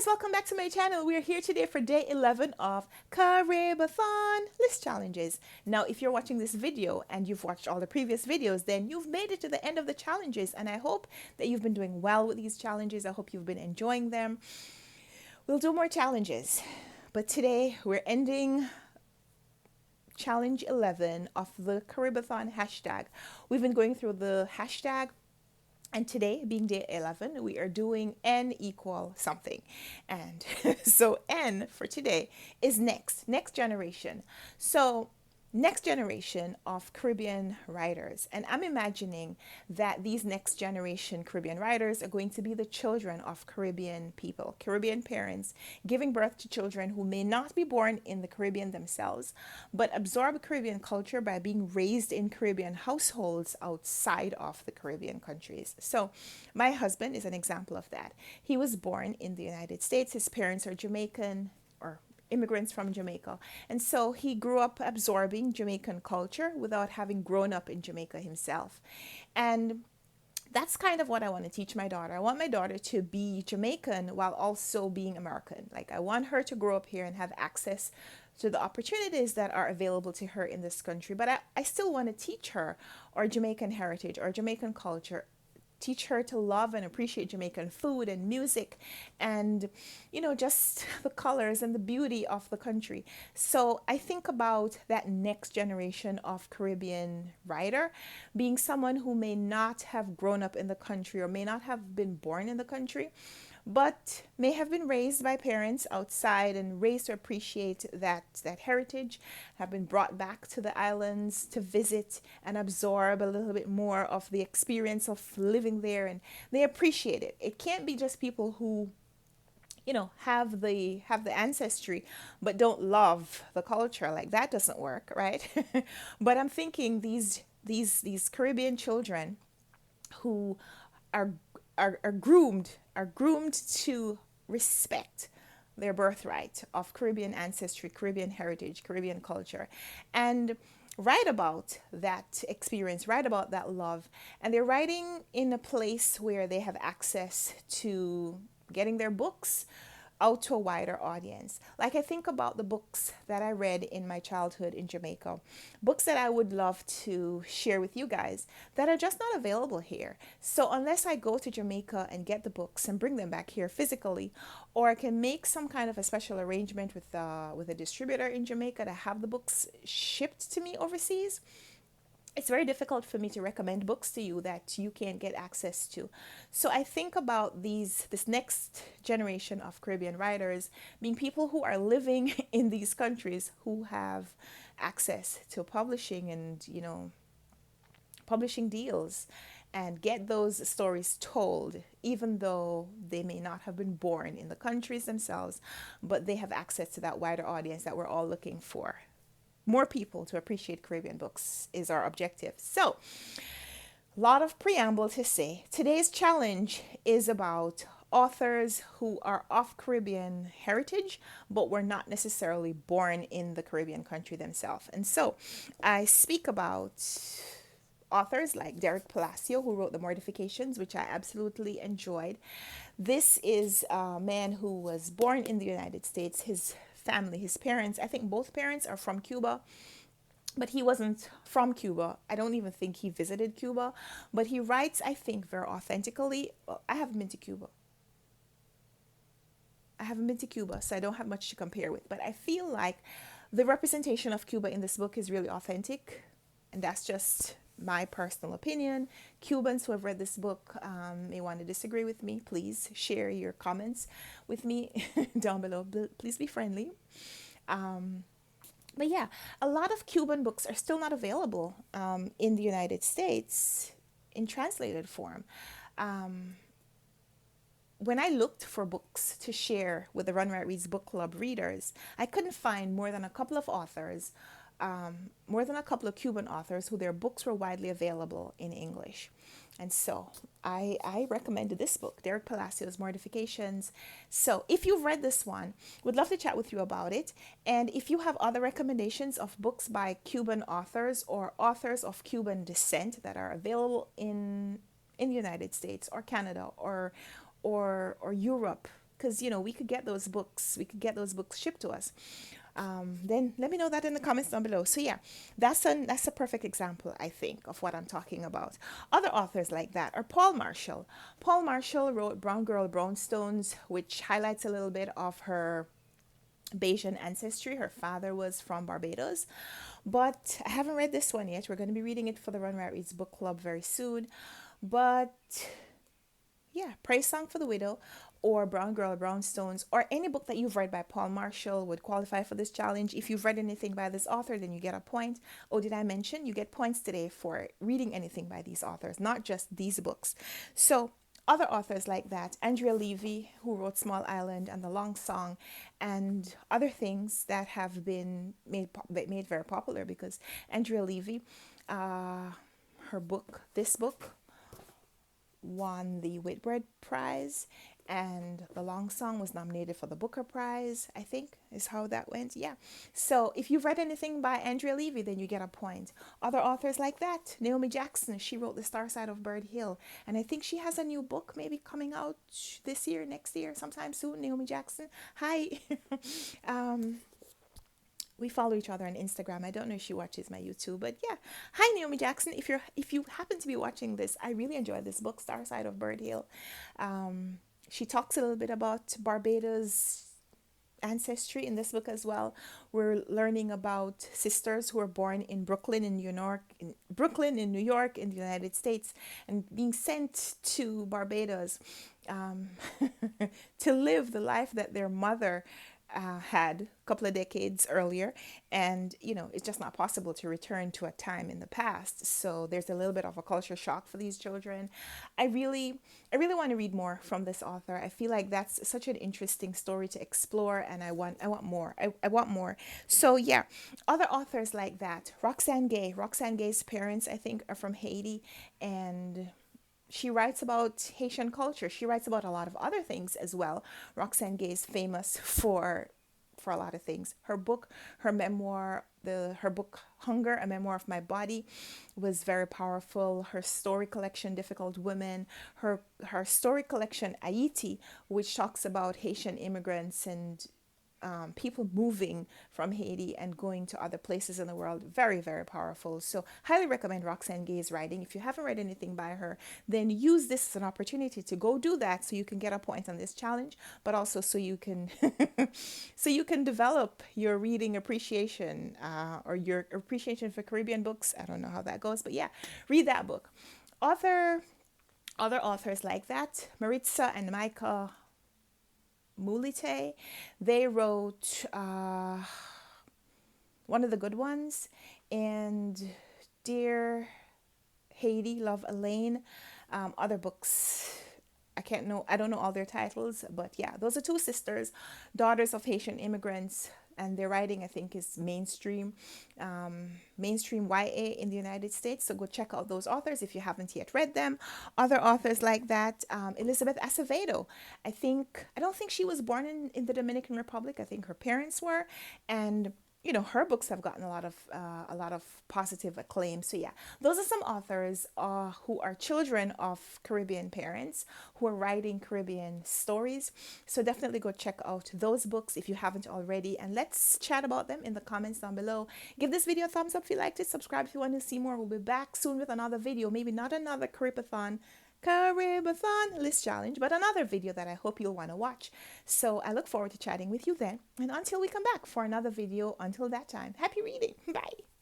guys, welcome back to my channel. We are here today for day 11 of Caribathon list challenges. Now, if you're watching this video and you've watched all the previous videos, then you've made it to the end of the challenges, and I hope that you've been doing well with these challenges. I hope you've been enjoying them. We'll do more challenges, but today we're ending challenge 11 of the Caribathon hashtag. We've been going through the hashtag, and today, being day 11, we are doing N equal something. And so N for today is next generation. So next generation of Caribbean writers. And I'm imagining that these next generation Caribbean writers are going to be the children of Caribbean people, Caribbean parents, giving birth to children who may not be born in the Caribbean themselves, but absorb Caribbean culture by being raised in Caribbean households outside of the Caribbean countries. So my husband is an example of that. He was born in the United States. His parents are Jamaican, or immigrants from Jamaica. And so he grew up absorbing Jamaican culture without having grown up in Jamaica himself. And that's kind of what I want to teach my daughter. I want my daughter to be Jamaican while also being American. Like, I want her to grow up here and have access to the opportunities that are available to her in this country. But I still want to teach her our Jamaican heritage, our Jamaican culture, teach her to love and appreciate Jamaican food and music and, just the colors and the beauty of the country. So I think about that next generation of Caribbean writer being someone who may not have grown up in the country or may not have been born in the country, but may have been raised by parents outside and raised to appreciate that heritage, have been brought back to the islands to visit and absorb a little bit more of the experience of living there, and they appreciate it. It can't be just people who have the ancestry but don't love the culture. Like, that doesn't work, right? But I'm thinking these Caribbean children who are groomed to respect their birthright of Caribbean ancestry, Caribbean heritage, Caribbean culture, and write about that experience, write about that love. And they're writing in a place where they have access to getting their books out to a wider audience. Like, I think about the books that I read in my childhood in Jamaica, books that I would love to share with you guys that are just not available here. So unless I go to Jamaica and get the books and bring them back here physically, or I can make some kind of a special arrangement with a distributor in Jamaica to have the books shipped to me overseas, it's very difficult for me to recommend books to you that you can't get access to. So I think about this next generation of Caribbean writers being people who are living in these countries, who have access to publishing and, publishing deals, and get those stories told, even though they may not have been born in the countries themselves, but they have access to that wider audience that we're all looking for. More people to appreciate Caribbean books is our objective. So, a lot of preamble to say. Today's challenge is about authors who are of Caribbean heritage, but were not necessarily born in the Caribbean country themselves. And so, I speak about authors like Derek Palacio, who wrote The Mortifications, which I absolutely enjoyed. This is a man who was born in the United States. His family, his parents, I think both parents are from Cuba, but he wasn't from Cuba. I don't even think he visited Cuba, but he writes, I think, very authentically. I haven't been to Cuba. So I don't have much to compare with, but I feel like the representation of Cuba in this book is really authentic, and that's just my personal opinion. Cubans who have read this book may want to disagree with me. Please share your comments with me down below. Please be friendly. But yeah, a lot of Cuban books are still not available in the United States in translated form. When I looked for books to share with the Run Right Reads book club readers, I couldn't find more than a couple of authors, more than a couple of Cuban authors who their books were widely available in English. And so I recommended this book, Derek Palacios' Mortifications. So if you've read this one, would love to chat with you about it. And if you have other recommendations of books by Cuban authors or authors of Cuban descent that are available in the United States or Canada or Europe, because we could get those books. We could get those books shipped to us. Then let me know that in the comments down below. So yeah, that's a perfect example, I think, of what I'm talking about. Other authors like that are Paul Marshall. Paul Marshall wrote Brown Girl Brownstones, which highlights a little bit of her Bayesian ancestry. Her father was from Barbados, but I haven't read this one yet. We're going to be reading it for the Run Right Reads book club very soon. But yeah, Praise Song for the Widow or Brown Girl Brownstones or any book that you've read by Paul Marshall would qualify for this challenge. If you've read anything by this author, then you get a point. Oh, did I mention you get points today for reading anything by these authors, not just these books. So other authors like that, Andrea Levy, who wrote Small Island and The Long Song, and other things that have been made very popular, because Andrea Levy, this book won the Whitbread Prize, and The Long Song was nominated for the Booker Prize, I think is how that went. Yeah. So if you've read anything by Andrea Levy, then you get a point. Other authors like that, Naomi Jackson, she wrote The Star Side of Bird Hill, and I think she has a new book maybe coming out this year, next year, sometime soon. Naomi Jackson, hi. We follow each other on Instagram. I don't know if she watches my YouTube, but yeah. Hi, Naomi Jackson. If you happen to be watching this, I really enjoyed this book, Star Side of Bird Hill. She talks a little bit about Barbados ancestry in this book as well. We're learning about sisters who were born in Brooklyn, in New York, in the United States, and being sent to Barbados to live the life that their mother had a couple of decades earlier, and it's just not possible to return to a time in the past. So there's a little bit of a culture shock for these children. I really want to read more from this author. I feel like that's such an interesting story to explore, and I want more. I want more. So yeah, other authors like that. Roxane Gay. Roxane Gay's parents, I think, are from Haiti, and she writes about Haitian culture. She writes about a lot of other things as well. Roxane Gay is famous for a lot of things. Her book, her memoir, her book Hunger, A Memoir of My Body, was very powerful. Her story collection, Difficult Women, her story collection Haiti, which talks about Haitian immigrants and people moving from Haiti and going to other places in the world. Very, very powerful. So highly recommend Roxane Gay's writing. If you haven't read anything by her, then use this as an opportunity to go do that, so you can get a point on this challenge, but also so you can develop your reading appreciation or your appreciation for Caribbean books. I don't know how that goes, but yeah, read that book. Other authors like that, Maritza and Micah Mulite, they wrote One of the Good Ones and Dear Haiti, Love Elaine. Other books, I don't know all their titles, but yeah, those are two sisters, daughters of Haitian immigrants, and their writing, I think, is mainstream YA in the United States. So go check out those authors if you haven't yet read them. Other authors like that, Elizabeth Acevedo. I don't think she was born in the Dominican Republic. I think her parents were, and her books have gotten a lot of positive acclaim. So yeah, those are some authors who are children of Caribbean parents who are writing Caribbean stories. So definitely go check out those books if you haven't already, and let's chat about them in the comments down below. Give this video a thumbs up if you liked it. Subscribe if you want to see more. We'll be back soon with another video. Maybe not another Caribathon list challenge, but another video that I hope you'll want to watch. So I look forward to chatting with you then, and until we come back for another video, until that time, happy reading. Bye.